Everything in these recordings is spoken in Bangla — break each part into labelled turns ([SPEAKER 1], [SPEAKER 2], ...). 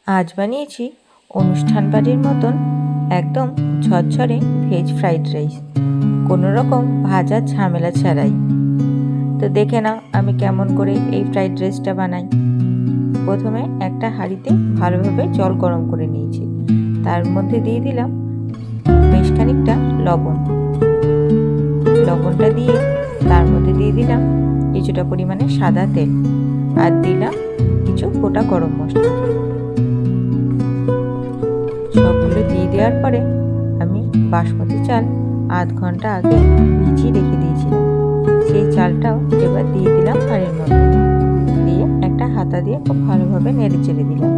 [SPEAKER 1] আজ বানিয়েছি অনুষ্ঠান বাড়ির মতন একদম ঝরঝরে ভেজ ফ্রাইড রাইস, কোনো রকম ভাজা ঝামেলা ছাড়াই। তো দেখে নাও আমি কেমন করে এই ফ্রাইড রাইসটা বানাই। প্রথমে একটা হাঁড়িতে ভালোভাবে জল গরম করে নিয়েছি, তার মধ্যে দিয়ে দিলাম বেশ খানিকটা লবণটা দিয়ে তার মধ্যে দিয়ে দিলাম কিছুটা পরিমাণে সাদা তেল, আর দিলাম কিছু গোটা গরম মশলা। সবগুলো দিয়ে দেওয়ার পরে আমি বাসমতি চাল আধ ঘন্টা আগে ভিজিয়ে রেখে দিয়েছিলাম, সেই চালটাও এবার দিয়ে দিলাম হাঁড়ির মধ্যে, দিয়ে একটা হাতা দিয়ে খুব ভালোভাবে নেড়ে চেড়ে দিলাম।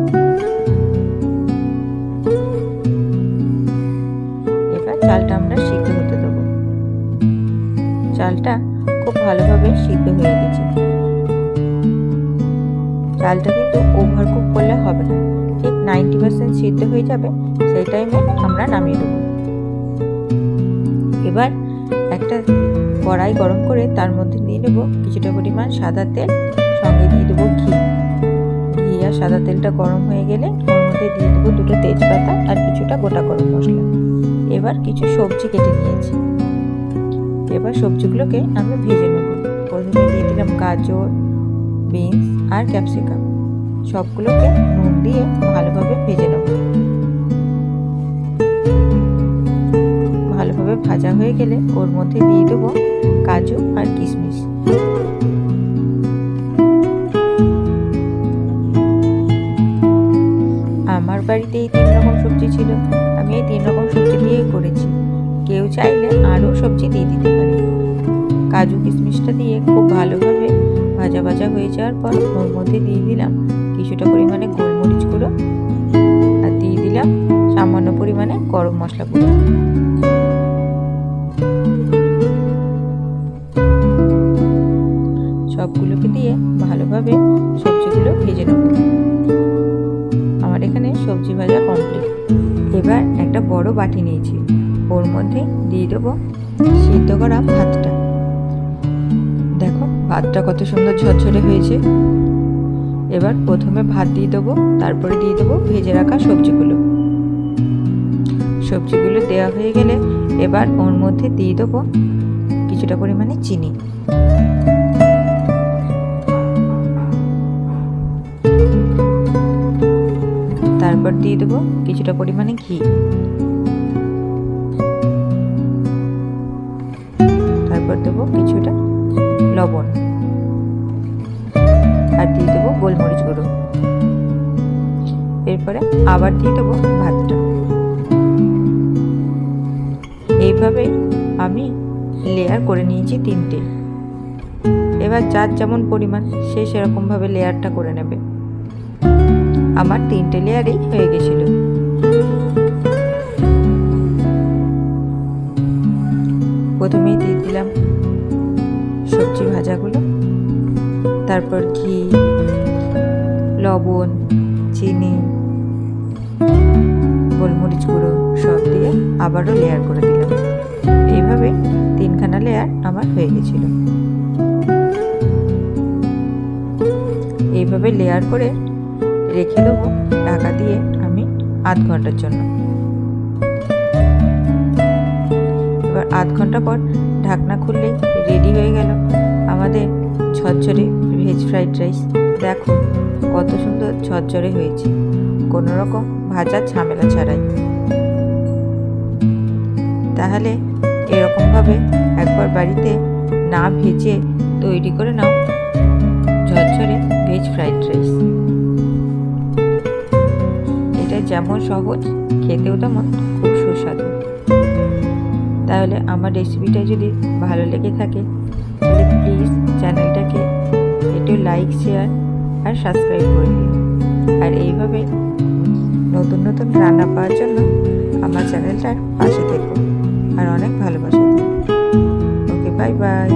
[SPEAKER 1] এবার চালটা আমরা সিদ্ধ হতে দেবো। চালটা খুব ভালোভাবে সিদ্ধ হয়ে গেছে। চালটা কিন্তু ওভার কুক করলে হবে না, ঠিক 90% সিদ্ধ হয়ে যাবে, সেই টাইমে আমরা নামিয়ে দেবো। এবার একটা কড়াই গরম করে তার মধ্যে দিয়ে দেবো কিছুটা পরিমাণ সাদা তেল, সঙ্গে দিয়ে দেবো ঘি আর সাদা তেলটা গরম হয়ে গেলে ওর মধ্যে দিয়ে দেবো দুটো তেজপাতা আর কিছুটা গোটা গরম মশলা। এবার কিছু সবজি কেটে নিয়েছি, এবার সবজিগুলোকে আমি ভেজে নেব। প্রথমে দিয়ে দিলাম গাজর, বিনস আর ক্যাপসিকাম, সবগুলোকে নুন দিয়ে ভালোভাবে ভেজে নেব। ভালোভাবে ভাজা হয়ে গেলে ওর মধ্যে দিয়ে দেবো কাজু আর কিশমিশ। আমার বাড়িতে এই 3 রকম সবজি ছিল, আমি এই 3 রকম সবজি দিয়েই করেছি। কেউ চাইলে আরও সবজি দিয়ে দিতে পারে। কাজু কিশমিশটা দিয়ে খুব ভালোভাবে ভাজা হয়ে যাওয়ার পর ওর মধ্যে দিয়ে দিলাম কিছুটা পরিমাণে গোলমরিচ গুঁড়ো, আর দিয়ে দিলাম সামান্য পরিমাণে গরম মশলা গুঁড়ো। সবগুলোকে দিয়ে ভালোভাবে সবজিগুলো ভেজে নেব। আমার এখানে সবজি ভাজা কমপ্লিট। এবার একটা বড় বাটি নিয়েছি, ওর মধ্যে দিয়ে দেবো সিদ্ধ করা ভাতটা। দেখো ভাতটা কত সুন্দর ঝরঝরে হয়েছে। এবার প্রথমে ভাত দিয়ে দেবো, তারপরে দিয়ে দেবো ভেজে রাখা সবজিগুলো দেওয়া হয়ে গেলে এবার ওর মধ্যে দিয়ে দেবো কিছুটা পরিমাণে চিনি। তারপর দিয়ে দেবো কিছুটা পরিমাণে ঘি, তারপর দেবো কিছুটা লবণ, আর দিয়ে দেবো গোলমরিচ গুঁড়ো। এরপরে আবার দিয়ে দেবো ভাতটা। এইভাবে আমি লেয়ার করে নিয়েছি 3টে। এবার যার যেমন পরিমাণ সে সেরকমভাবে লেয়ারটা করে নেবে। আমার 3টে লেয়ারেই হয়ে গেছিল। প্রথমেই দিয়ে দিলাম সবজি ভাজাগুলো, তারপর ঘি, লবণ, চিনি, গোলমরিচ গুঁড়ো সব দিয়ে আবারও লেয়ার করে দিলাম। এইভাবে 3খানা লেয়ার আমার হয়ে গেছিল। এইভাবে লেয়ার করে রেখে দেবো ঢাকা দিয়ে আমি আধ ঘন্টার জন্য। এবার আধ ঘন্টা পর ঢাকনা খুললেই রেডি হয়ে গেল আমাদের ঝরঝরে ভেজ ফ্রাইড রাইস। দেখো কত সুন্দর ঝরঝরে হয়েছে, কোনো রকম ভাজা ঝামেলা ছাড়াই। তাহলে এরকমভাবে একবার বাড়িতে না ভেজে তৈরি করে নাও ঝরঝরে ভেজ ফ্রাইড রাইস। এটা যেমন সহজ, খেতেও তেমন খুব সুস্বাদু। তাহলে আমার রেসিপিটা যদি ভালো লেগে থাকে তাহলে প্লিজ চ্যানেলটাকে একটু লাইক, শেয়ার আর সাবস্ক্রাইব করে দিন। আর এইভাবে নতুন নতুন রান্না পাওয়ার জন্য আমার চ্যানেলটার পাশে থেকো আর অনেক ভালোবাসা দিন। ওকে, বাই বাই।